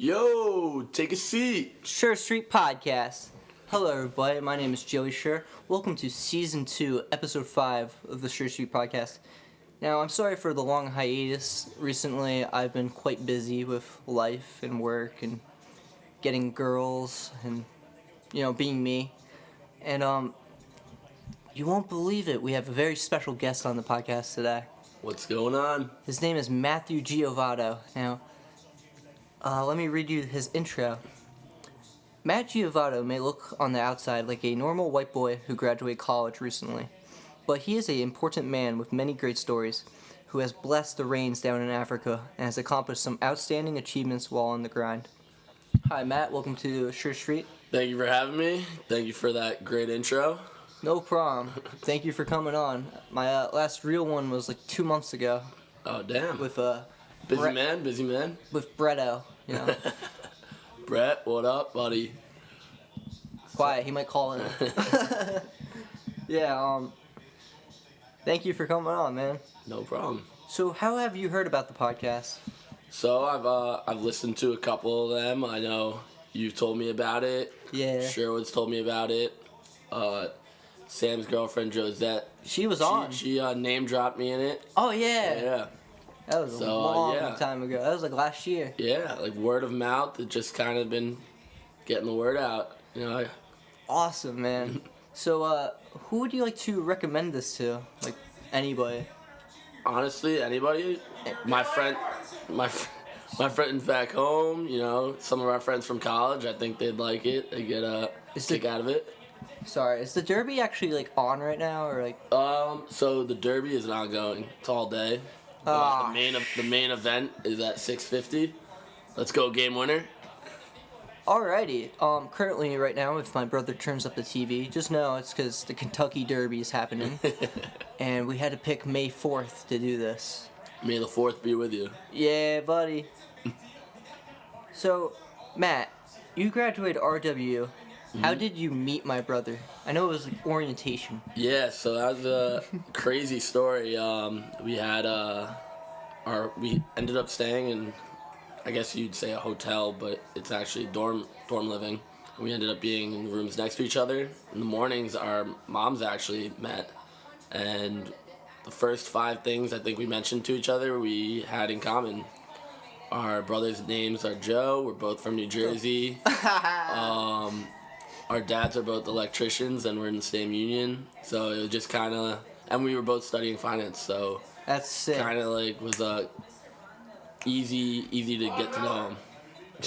Yo, take a seat. Sher Street Podcast. Hello, everybody. My name is Sher. Welcome to Season 2, Episode 5 of the Sher Street Podcast. Now, I'm sorry for the long hiatus. Recently, I've been quite busy with life and work and getting girls and, being me. And, you won't believe it. We have a very special guest on the podcast today. What's going on? His name is Matthew Gios. Now, let me read you his intro. Matt Giovanni may look on the outside like a normal white boy who graduated college recently, but he is an important man with many great stories, who has blessed the rains down in Africa and has accomplished some outstanding achievements while on the grind. Hi, Matt. Welcome to Sher Street. Thank you for having me. Thank you for that great intro. No problem. Thank you for coming on. My last real one was like 2 months ago. Oh, damn. With busy man. With Bretto, Brett, what up, buddy? Quiet, he might call in. Yeah, thank you for coming on, man. No problem. So, how have you heard about the podcast? So, I've listened to a couple of them. I know you've told me about it. Yeah. Sherwood's told me about it. Sam's girlfriend, Josette. She was on. She name dropped me in it. Oh, yeah. Yeah. That was a long time ago. That was like last year. Yeah, like word of mouth. It just kind of been getting the word out. Awesome, man. So, who would you like to recommend this to? Like, anybody? Honestly, anybody. My friends back home. Some of our friends from college. I think they'd like it. They get a kick out of it. Sorry, is the Derby actually like on right now, or like? So the Derby is not going. It's all day. The main event is at 6:50. Let's go, game winner. Alrighty. Currently, right now, if my brother turns up the TV, just know it's because the Kentucky Derby is happening, and we had to pick May 4th to do this. May the 4th be with you. Yeah, buddy. So, Matt, you graduated RW. Mm-hmm. How did you meet my brother? I know it was like orientation. Yeah, so that was a crazy story. We ended up staying in, I guess you'd say a hotel, but it's actually dorm living. We ended up being in rooms next to each other. In the mornings, our moms actually met, and the first 5 things I think we mentioned to each other we had in common. Our brothers' names are Joe. We're both from New Jersey. Our dads are both electricians, and we're in the same union. So it was just kind of, and we were both studying finance. So that's sick. Kind of like was easy to get to know him.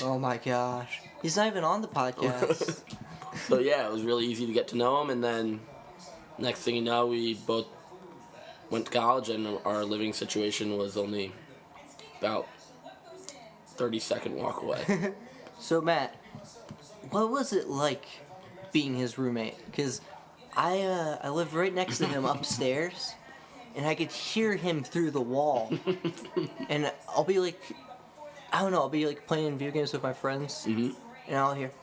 Oh my gosh, he's not even on the podcast. So yeah, it was really easy to get to know him, and then next thing you know, we both went to college, and our living situation was only about 30-second walk away. So Matt, what was it like being his roommate? Because I live right next to him upstairs, and I could hear him through the wall. And I'll be like, I'll be like playing video games with my friends, and I'll hear,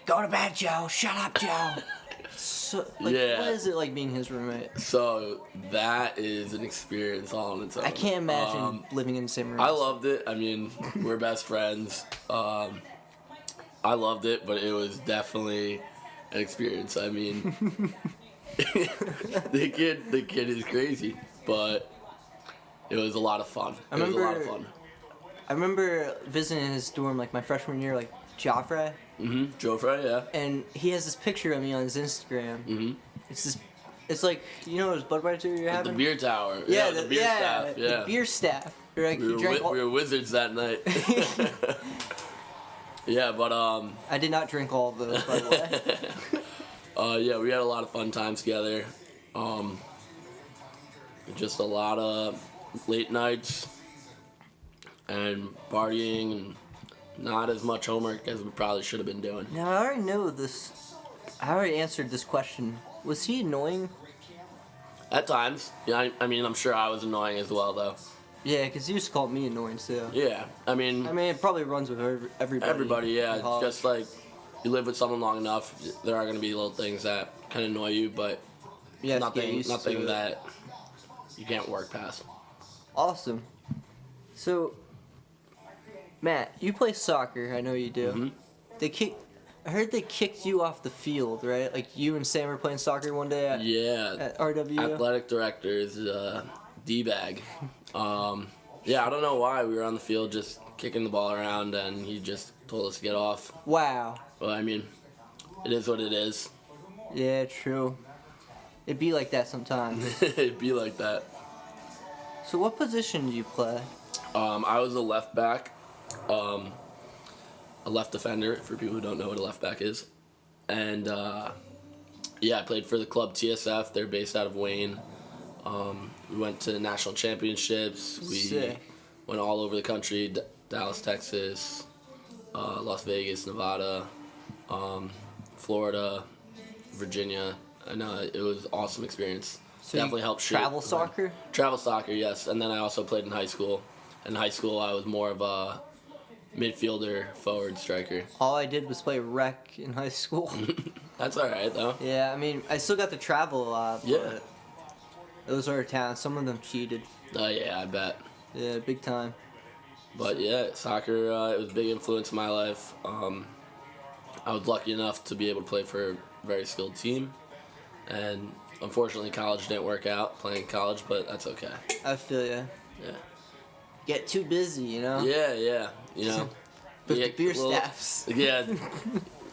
"Go to bed, Joe. Shut up, Joe." So, what is it like being his roommate? So that is an experience all on its own. I can't imagine living in the same room. I loved it. I mean, we're best friends. I loved it, but it was definitely an experience. I mean, the kid is crazy, but it was a lot of fun. I remember visiting his dorm like my freshman year, like Joffrey. Joffrey, yeah. And he has this picture of me on his Instagram. It's like, his Budweiser you're having? The beer tower. Yeah, the beer staff. Yeah. The beer staff. Like, we were wizards that night. Yeah, but I did not drink all of those, by the way. Yeah, we had a lot of fun times together. Just a lot of late nights and partying and not as much homework as we probably should have been doing. Now, I already know this. I already answered this question. Was he annoying? At times. Yeah, I mean, I'm sure I was annoying as well, though. Yeah, because he used to call me annoying, too. Yeah, I mean, it probably runs with everybody. Everybody, yeah. Just like you live with someone long enough, there are going to be little things that kind of annoy you, but nothing that you can't work past. Awesome. So, Matt, you play soccer. I know you do. Mhm. They kick. I heard they kicked you off the field, right? Like you and Sam were playing soccer one day Yeah, at RW. athletic director is D-bag. Yeah, I don't know why we were on the field just kicking the ball around, and he just told us to get off. Wow. But I mean, it is what it is. Yeah, true. It'd be like that sometimes. It'd be like that. So what position do you play? I was a left back, a left defender for people who don't know what a left back is, and yeah, I played for the club TSF. They're based out of Wayne. We went to national championships. We Sick. went all over the country: Dallas, Texas, Las Vegas, Nevada, Florida, Virginia. I know it was an awesome experience. So Definitely you helped shape. travel soccer? Travel soccer, yes. And then I also played in high school. In high school, I was more of a midfielder, forward, striker. All I did was play rec in high school. That's all right, though. Yeah, I mean, I still got to travel a lot. Yeah. But those are towns. Some of them cheated. Oh, yeah, I bet. Yeah, big time. But yeah, soccer, it was a big influence in my life. I was lucky enough to be able to play for a very skilled team. And unfortunately, college didn't work out, playing college, but that's okay. I feel ya. Yeah. Get too busy, you know? Yeah. You know. With Yeah, the beer little- staffs. Yeah.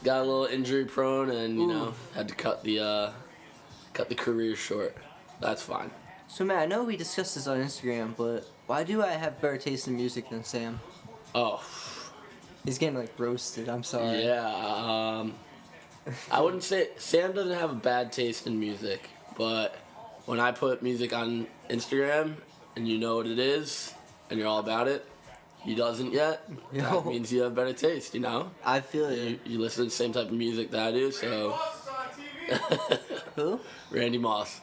Got a little injury prone and, you know, had to cut the career short. That's fine. So, Matt, I know we discussed this on Instagram, but why do I have better taste in music than Sam? Oh, He's getting, like, roasted. I'm sorry. yeah. I wouldn't say Sam doesn't have a bad taste in music, but when I put music on Instagram and you know what it is and you're all about it, he doesn't yet. Yo. That means you have better taste, you know? I feel you. You listen to the same type of music that I do, so. Who? Randy Moss.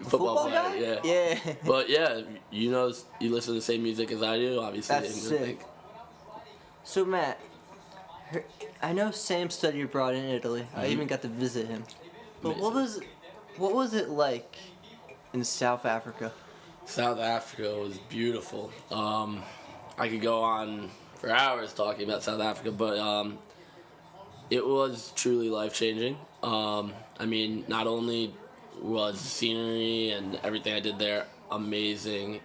Football player, guy? yeah. Yeah. But yeah, you know, you listen to the same music as I do, obviously. That's sick. So, Matt, I know Sam studied abroad in Italy. I even got to visit him. But what was it like in South Africa? South Africa was beautiful. I could go on for hours talking about South Africa, but it was truly life-changing. I mean, not only was the scenery and everything I did there amazing,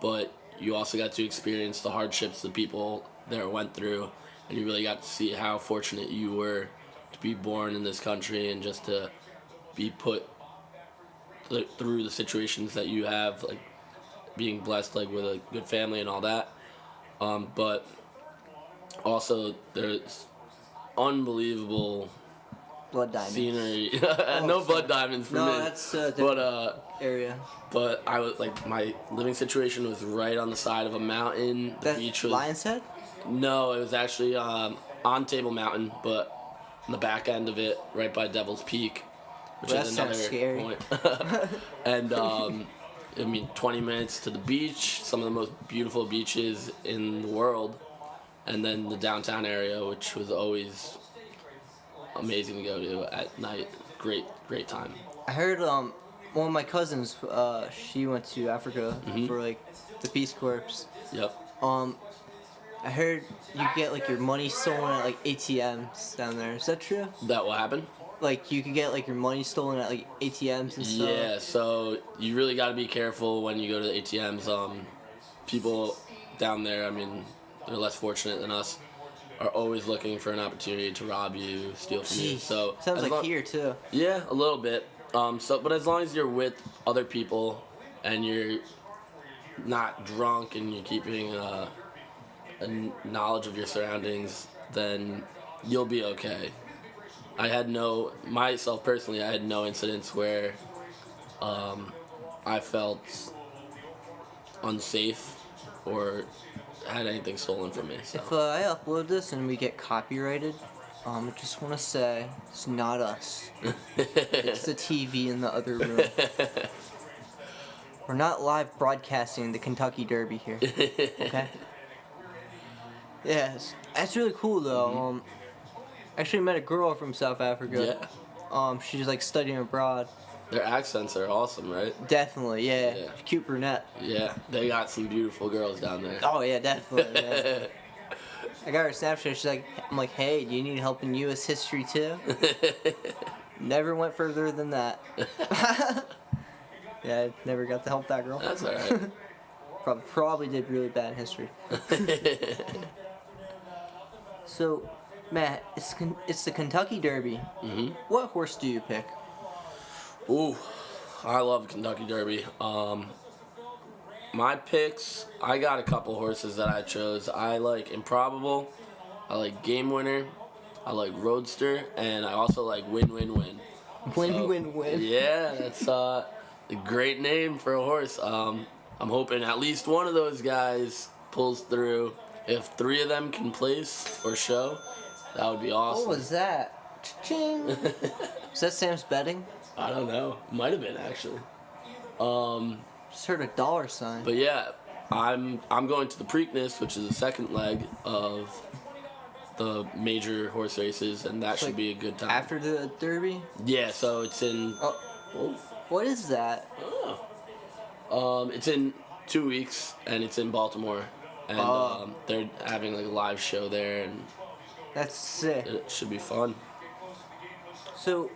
but you also got to experience the hardships the people there went through, and you really got to see how fortunate you were to be born in this country and just to be put through the situations that you have, like being blessed like with a good family and all that. But also there's unbelievable Blood diamonds. scenery. No blood diamonds for me. No, that's area. But I was like, my living situation was right on the side of a mountain. The That beach was Lion's Head? no, it was actually on Table Mountain, but on the back end of it, right by Devil's Peak, which Well, is that another sounds scary. point. And I mean, 20 minutes to the beach, some of the most beautiful beaches in the world, and then the downtown area, which was always amazing to go to at night. Great time. I heard one of my cousins, she went to Africa for like the Peace Corps. Yep. I heard you get like your money stolen at like ATMs down there. Is that true? That will happen? Like you could get like your money stolen at like ATMs and stuff. Yeah, so you really got to be careful when you go to the ATMs. People down there, I mean, they're less fortunate than us, are always looking for an opportunity to rob you, steal from you. Jeez. So Sounds as like here too. Yeah, a little bit. But as long as you're with other people and you're not drunk and you're keeping a knowledge of your surroundings, then you'll be okay. Myself personally, I had no incidents where I felt unsafe or had anything stolen from me. So. If I upload this and we get copyrighted, I just want to say it's not us. It's the TV in the other room. We're not live broadcasting the Kentucky Derby here. Okay? Yes, that's really cool though. Actually met a girl from South Africa. Yeah. She's like studying abroad. Their accents are awesome, right? Definitely, yeah. Yeah. Cute brunette. Yeah, they got some beautiful girls down there. Oh yeah, definitely. Yeah. I got her Snapchat. She's like, I'm like, hey, do you need help in U.S. history too? Never went further than that. Yeah, I never got to help that girl. That's alright. Probably did really bad in history. So, Matt, it's the Kentucky Derby. Mm-hmm. What horse do you pick? Ooh, I love Kentucky Derby. My picks, I got a couple horses that I chose. I like Improbable, I like Game Winner, I like Roadster, and I also like Win Win Win. Win. Yeah, that's a great name for a horse. I'm hoping at least one of those guys pulls through. If 3 of them can place or show, that would be awesome. What was that? Ching. Is that Sam's betting? I don't know. Might have been actually. Just heard a dollar sign. But yeah, I'm going to the Preakness, which is the second leg of the major horse races, and that should be a good time. After the Derby? Yeah, so it's in. Oh, what is that? It's in 2 weeks, and it's in Baltimore, and they're having like a live show there, and That's sick. it should be fun. So,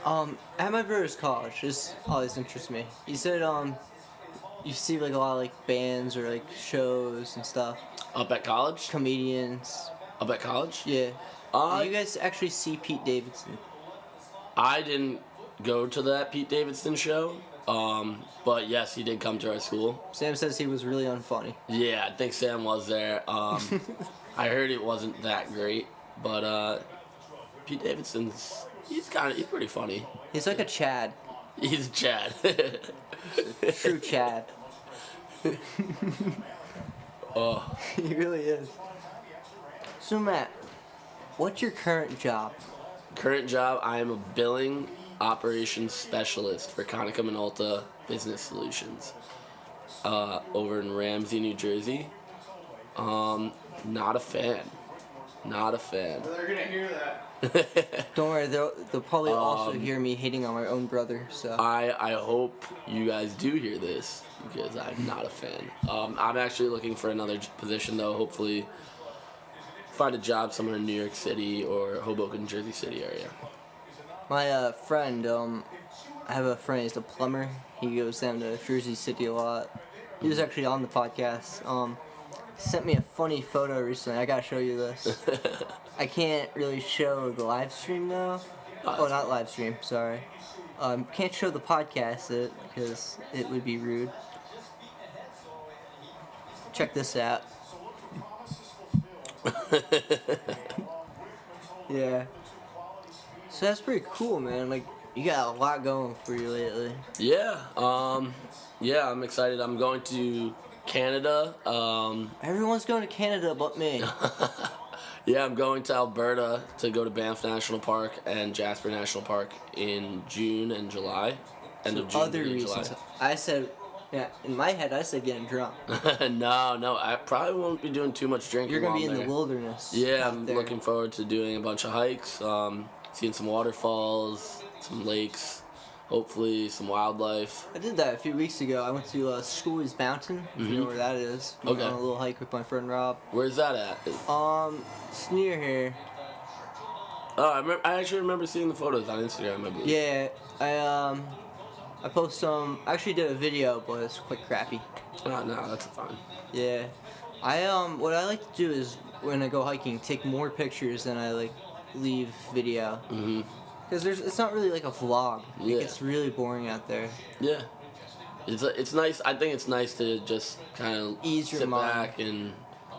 at my brother's college, this always interests me. He said, you see like a lot of like bands or like shows and stuff. Up at college? Comedians. Up at college? Yeah. Did you guys actually see Pete Davidson? I didn't go to that Pete Davidson show, but yes, he did come to our school. Sam says he was really unfunny. Yeah, I think Sam was there. I heard it wasn't that great, but Pete Davidson's he's pretty funny. He's like a Chad. He's Chad. True Chad. Oh, He really is. So Matt, what's your current job? current job, I am a billing operations specialist for Konica Minolta Business Solutions over in Ramsey, New Jersey. Not a fan. Not a fan. They're gonna hear that. Don't worry, they'll probably also hear me hating on my own brother. So I hope you guys do hear this because I'm not a fan. I'm actually looking for another position though. Hopefully, find a job somewhere in New York City or Hoboken, Jersey City area. my friend, I have a friend. He's a plumber. He goes down to Jersey City a lot. He was actually on the podcast. He sent me a funny photo recently. I gotta show you this. I can't really show the live stream though. Oh, not live stream. Sorry. Can't show the podcast because it would be rude. Check this out. Yeah. So that's pretty cool, man. Like, you got a lot going for you lately. Yeah, I'm excited. I'm going to Canada. Everyone's going to Canada but me. Yeah, I'm going to Alberta to go to Banff National Park and Jasper National Park in June and July. End of June, Other beginning of reasons. I said, yeah, in my head, I said getting drunk. July. No, I probably won't be doing too much drinking. You're going to be while in I'm the there. wilderness. Yeah, out I'm there. looking forward to doing a bunch of hikes, seeing some waterfalls, some lakes, hopefully some wildlife. I did that a few weeks ago. I went to Schooley's Mountain, if you know where that is. Went Okay. on a little hike with my friend Rob. Where's that at? It's near here. Oh, I actually remember seeing the photos on Instagram, I believe. Yeah, I post some. I actually did a video, but it's quite crappy. Oh, no, that's fine. Yeah, what I like to do is when I go hiking, take more pictures than I like leave video. Mhm. Because it's not really like a vlog. Yeah. It gets really boring out there. Yeah. It's nice. I think it's nice to just kind of Ease your sit mind. back and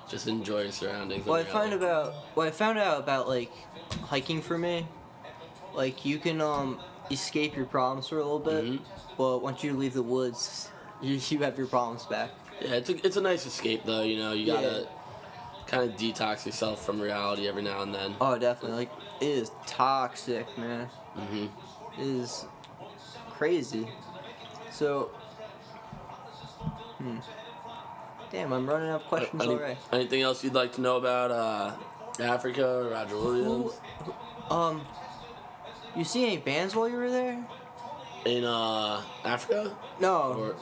just enjoy your surroundings. What when you're out I found out about like hiking for me, like you can escape your problems for a little bit, Mhm. but once you leave the woods, you have your problems back. there. Yeah, it's a nice escape though. You know, you Yeah. gotta kind of detox yourself from reality every now and then. Oh, definitely. Like it is toxic, man. Mhm. It is crazy. So, damn, I'm running out of questions already. Anything else you'd like to know about Africa or Roger Williams? You see any bands while you were there? In Africa? No,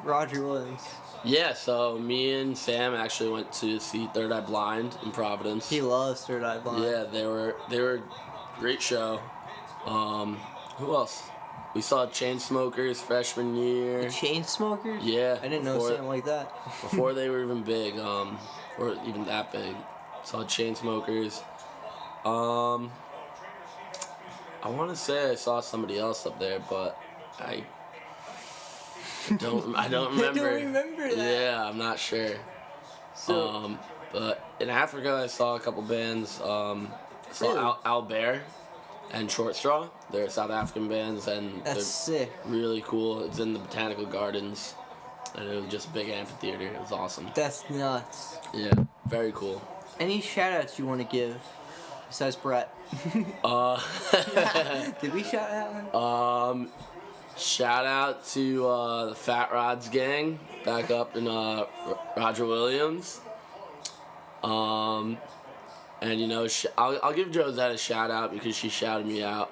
Roger Williams. Yeah, so me and Sam actually went to see Third Eye Blind in Providence. He loves Third Eye Blind. Yeah, they were a great show. Who else? We saw Chainsmokers freshman year. The Chainsmokers? Yeah. I didn't know something like that. Before they were even big, or even that big. Saw Chainsmokers. I want to say I saw somebody else up there, but I don't remember. I don't remember that. Yeah, I'm not sure. So, But in Africa, I saw a couple bands. Really? Saw Albert and Short Straw. They're South African bands, and that's they're sick. really cool. It's in the Botanical Gardens, and it was just a big amphitheater. It was awesome. That's nuts. Yeah, very cool. Any shout outs you want to give besides Brett? Did we shout out one? Shout out to the Fat Rods gang back up in Roger Williams. And you know, I'll give Josette a shout out because she shouted me out.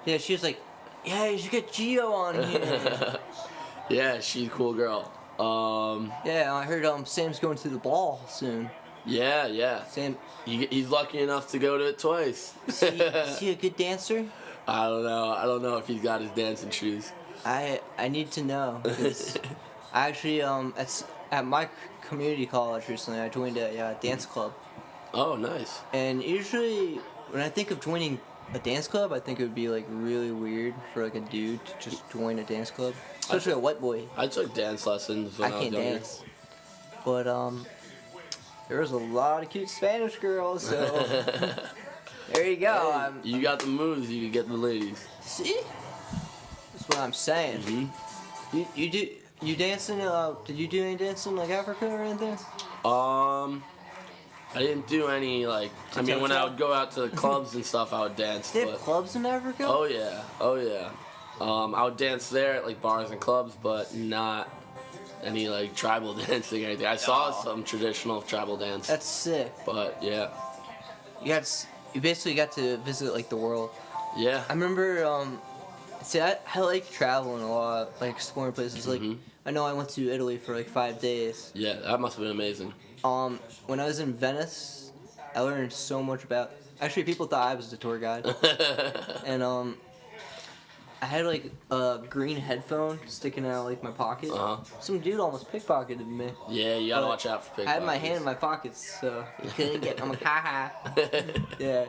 Yeah, she was like, yeah, you should get Gio on here. Yeah, she's a cool girl. Yeah, I heard Sam's going to the ball soon. Yeah. Sam, He's lucky enough to go to it twice. is he a good dancer? I don't know if he's got his dancing shoes. I need to know. 'Cause I actually at my community college recently, I joined a dance club. Oh, nice. And usually, when I think of joining a dance club, I think it would be like really weird for like a dude to just join a dance club, especially a white boy. I took dance lessons when I was can't younger. dance, but there was a lot of cute Spanish girls, so there you go. Hey, you got the moves, you can get the ladies. See, that's what I'm saying. Mm-hmm. You dancing? Did you do any dancing like Africa or anything? I didn't do any like. I mean, when I would go out to the clubs and stuff, I would dance. They have But, clubs in Africa? oh yeah. I would dance there at like bars and clubs, but not any like tribal dancing or anything. I saw some traditional tribal dance, That's sick. but yeah, You basically got to visit like the world. yeah. I remember, see, I like traveling a lot, like exploring places. Like, I know I went to Italy for like 5 days. Yeah, that must have been amazing. When I was in Venice, I learned so much about. Actually, people thought I was the tour guide, and I had like a green headphone sticking out like my pocket. Some dude almost pickpocketed me. Yeah, you gotta But watch out for pickpockets. I had my hand in my pockets, so you couldn't get. I'm like, haha. Yeah.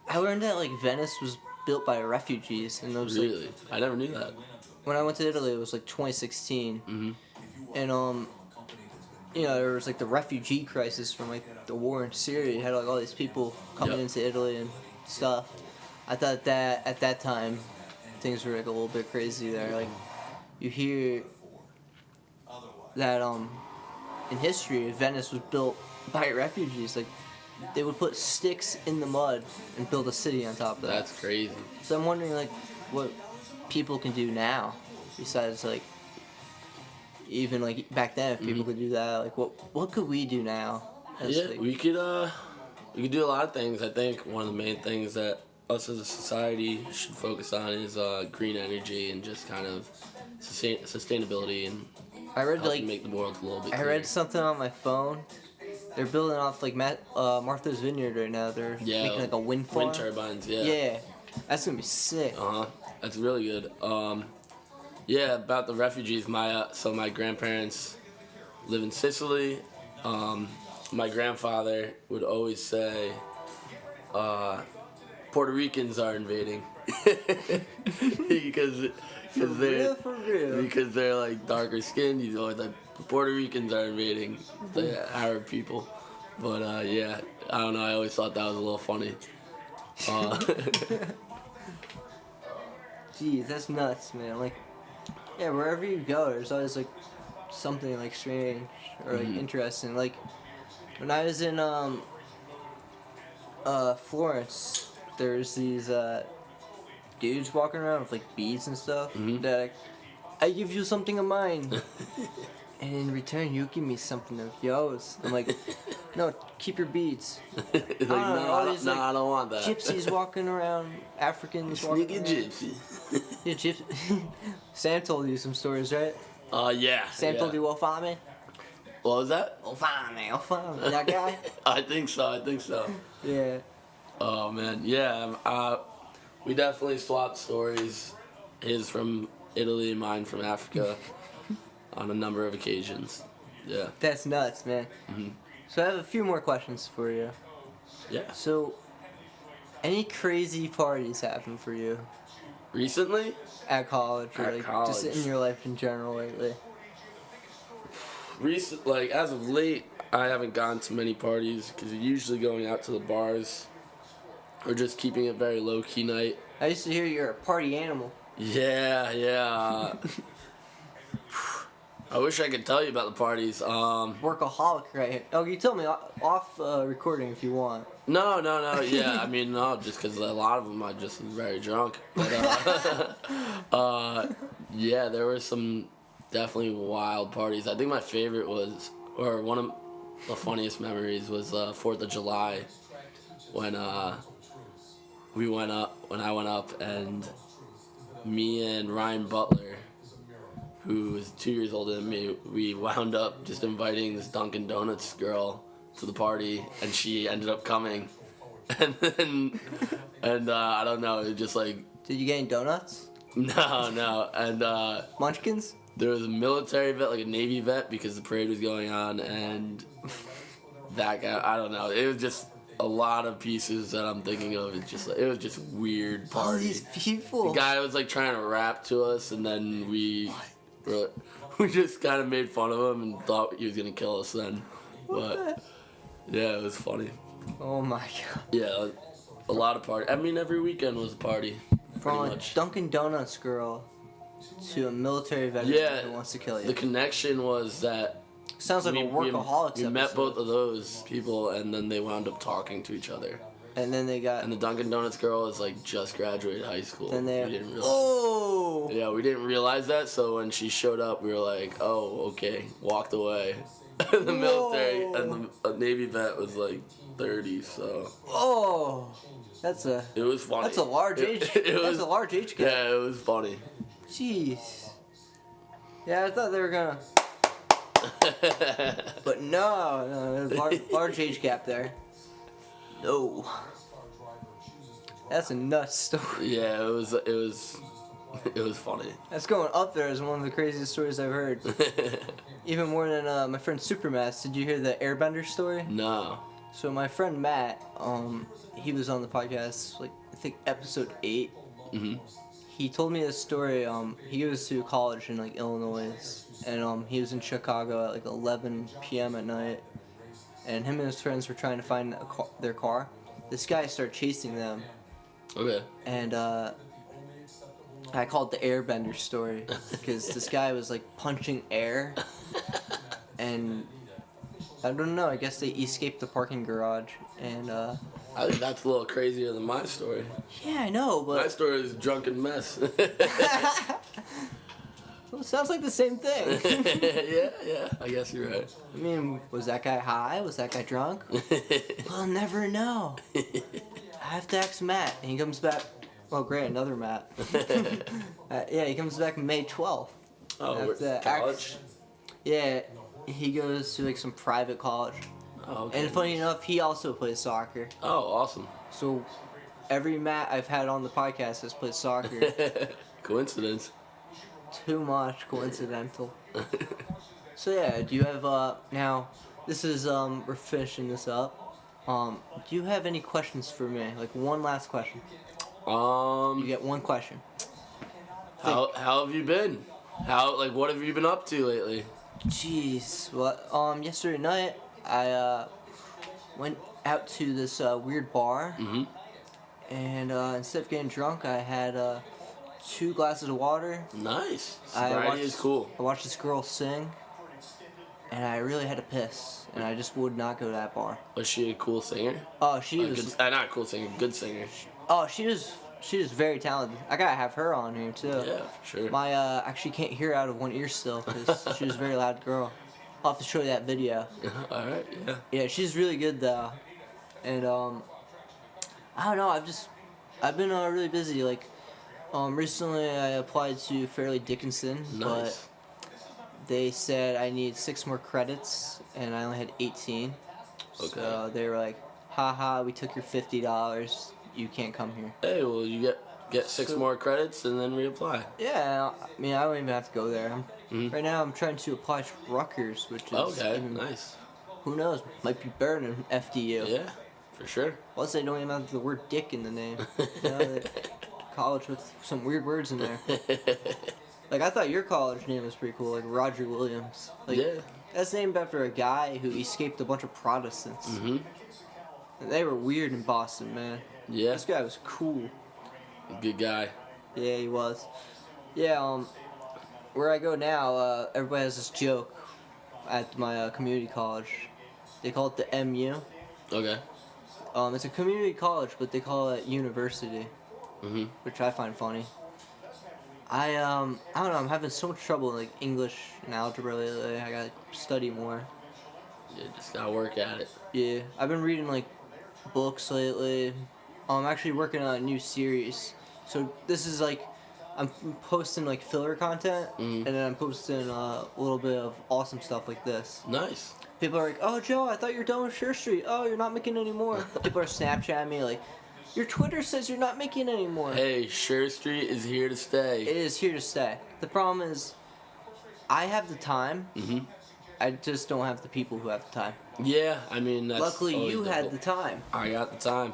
I learned that like Venice was built by refugees, and it was like Really? I never knew that. when I went to Italy, it was like 2016, and you know, there was like the refugee crisis from like the war in Syria. You had like all these people coming into Italy and stuff. I thought that at that time, things were like a little bit crazy there. Like, you hear that in history, Venice was built by refugees. Like, they would put sticks in the mud and build a city on top of that. That's crazy. So I'm wondering like what people can do now, besides like even like back then if people could do that. Like what could we do now? As, Yeah, like, we could do a lot of things. I think one of the main things that us as a society should focus on is green energy and just kind of sustainability and I read helping like make the world a little bit I cleaner. read something on my phone. They're building off like Martha's Vineyard right now. They're making like a wind farm. Wind turbines, yeah. Yeah, that's gonna be sick. That's really good. Yeah, about the refugees. My grandparents live in Sicily. My grandfather would always say, Puerto Ricans are invading because they're like darker skinned. He's always like Puerto Ricans are invading the Arab people. But yeah, I don't know. I always thought that was a little funny. Jeez, that's nuts, man. Like, yeah, wherever you go, there's always like something like strange or like interesting. Like when I was in Florence, there's these dudes walking around with like beads and stuff. That I give you something of mine. and in return you give me something of Gios. I'm like, no, keep your beads. Like, no, I don't want that. Gypsies walking around, Africans walking Sneaky around. gypsy. Yeah, Sam told you some stories, right? Yeah. Sam told you Wofame? What was that? Wofame. That guy? I think so. Yeah. Oh man, yeah. We definitely swapped stories. His from Italy, mine from Africa, on a number of occasions. Yeah. That's nuts, man. Mm-hmm. So I have a few more questions for you. Yeah. So, any crazy parties happen for you Recently? at college or At like college. just in your life in general lately? Like as of late, I haven't gone to many parties because you're usually going out to the bars, or just keeping it very low key night. I used to hear you're a party animal. Yeah. I wish I could tell you about the parties. Workaholic, right? Oh, you tell me off recording if you want. No. Yeah, I mean, no, just because a lot of them I just was very drunk. But, yeah, there were some definitely wild parties. I think my favorite was, or one of the funniest memories was 4th of July when I went up and me and Ryan Butler, who was 2 years older than me, we wound up just inviting this Dunkin' Donuts girl to the party, and she ended up coming. And I don't know, it just like... Did you get any donuts? No. And Munchkins? there was a military vet, like a Navy vet, because the parade was going on, and that guy, I don't know. It was just a lot of pieces that I'm thinking of. It was just weird party. All these people. The guy was like trying to rap to us, and then we just kind of made fun of him and thought he was gonna kill us then. But yeah, it was funny. Oh my god. Yeah, a lot of party. I mean, every weekend was a party. From pretty a much. Dunkin' Donuts girl to a military veteran Yeah, who wants to kill you. The connection was that Sounds like a workaholics we met episode. both of those people, and then they wound up talking to each other. And then they got. And the Dunkin' Donuts girl is like just graduated high school. Then they. We didn't realize. Oh. Yeah, we didn't realize that. So when she showed up, we were like, "Oh, okay." Walked away. The military and the Navy vet was like 30. So. Oh. That's a. It was funny. That's a large age. That's a large age gap. Yeah, it was funny. Jeez. Yeah, I thought they were gonna. But no, there's large age gap there. No. That's a nuts story. Yeah, it was funny. That's going up there as one of the craziest stories I've heard. Even more than my friend Supermass. Did you hear the Airbender story? No. So my friend Matt, he was on the podcast, like I think episode 8. Mhm. He told me this story. He goes to college in like Illinois, and he was in Chicago at like 11 p.m. at night, and him and his friends were trying to find their car. This guy started chasing them, Okay. and I called it the Airbender story because this guy was like punching air, and I don't know. I guess they escaped the parking garage, and I think that's a little crazier than my story. yeah, I know, but My story is drunken mess. well, it sounds like the same thing. Yeah, I guess you're right. I mean, was that guy high? Was that guy drunk? We'll never know. I have to ask Matt, and he comes back. Well, great, another Matt. Yeah, he comes back May 12th. Oh, After college? Yeah, he goes to like some private college. Oh, okay. And funny enough, he also plays soccer. Oh, awesome. So every Matt I've had on the podcast has played soccer. Coincidence. Too much coincidental. So yeah, do you have now? This is we're finishing this up. Do you have any questions for me? Like one last question. You get one question. How have you been? What have you been up to lately? Jeez. Well, yesterday night I went out to this weird bar, and instead of getting drunk, I had 2 glasses of water. Nice. Sobriety is cool. I watched this girl sing, and I really had to piss, and I just would not go to that bar. Was she a cool singer? Oh, she was. Not a cool singer, good singer. Oh, she was She is very talented. I gotta have her on here too. Yeah, for sure. My actually can't hear out of one ear still because she was a very loud girl. I'll have to show you that video. All right, yeah. Yeah, she's really good though, and I don't know. I've been really busy. Like, recently I applied to Fairleigh Dickinson, but Nice. they said I need 6 more credits, and I only had 18. Okay. So they were like, haha, we took your $50. You can't come here. Hey, well, you get 6 So- more credits and then reapply. Yeah, I mean, I don't even have to go there. Mhm. Right now I'm trying to apply to Rutgers, which is, Okay, even, nice. who knows, might be better than FDU. Yeah, for sure. Plus they don't even have the word dick in the name. You know, college with some weird words in there. Like, I thought your college name was pretty cool, like Roger Williams. Like, Yeah. that's named after a guy who escaped a bunch of Protestants. Mhm. And they were weird in Boston, man. Yeah. This guy was cool. Good guy. Yeah, he was. Yeah, where I go now, everybody has this joke at my community college. They call it the MU. Okay. It's a community college, but they call it university, Mhm. which I find funny. I don't know. I'm having so much trouble in, like, English and algebra lately. I gotta study more. You just gotta work at it. Yeah, I've been reading, like, books lately. I'm actually working on a new series. So this is like, I'm posting like filler content, and then I'm posting a little bit of awesome stuff like this. Nice. People are like, "Oh, Joe, I thought you were done with Sher Street. Oh, you're not making any more." People are Snapchatting me like, "Your Twitter says you're not making any more." Hey, Sher Street is here to stay. It is here to stay. The problem is, I have the time. Mhm. I just don't have the people who have the time. Yeah, I mean that's. Luckily, always you the had goal. the time I got the time.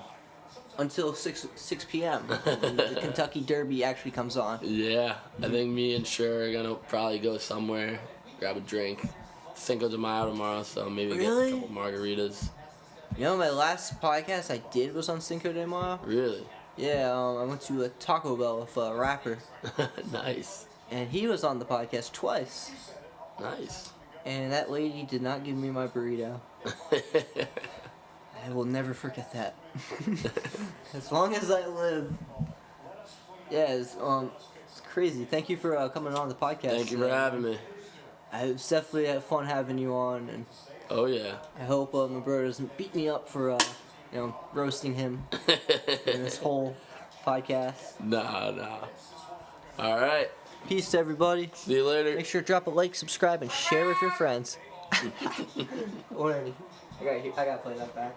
until 6 p.m. when the Kentucky Derby actually comes on. Yeah, I think me and Sher are gonna probably go somewhere, grab a drink. Cinco de Mayo tomorrow, so maybe Really? get a couple margaritas. You know, my last podcast I did was on Cinco de Mayo. Really? Yeah, I went to a Taco Bell with a rapper, Nice. and he was on the podcast twice. Nice. And that lady did not give me my burrito. I will never forget that. As long as I live. Yeah, it's crazy. Thank you for coming on the podcast. Thank you for having me. It's definitely had fun having you on, and Oh yeah. I hope my brother doesn't beat me up for roasting him in this whole podcast. Nah. All right. Peace to everybody. See you later. Make sure to drop a like, subscribe, and share with your friends. Whatever. I gotta play that back.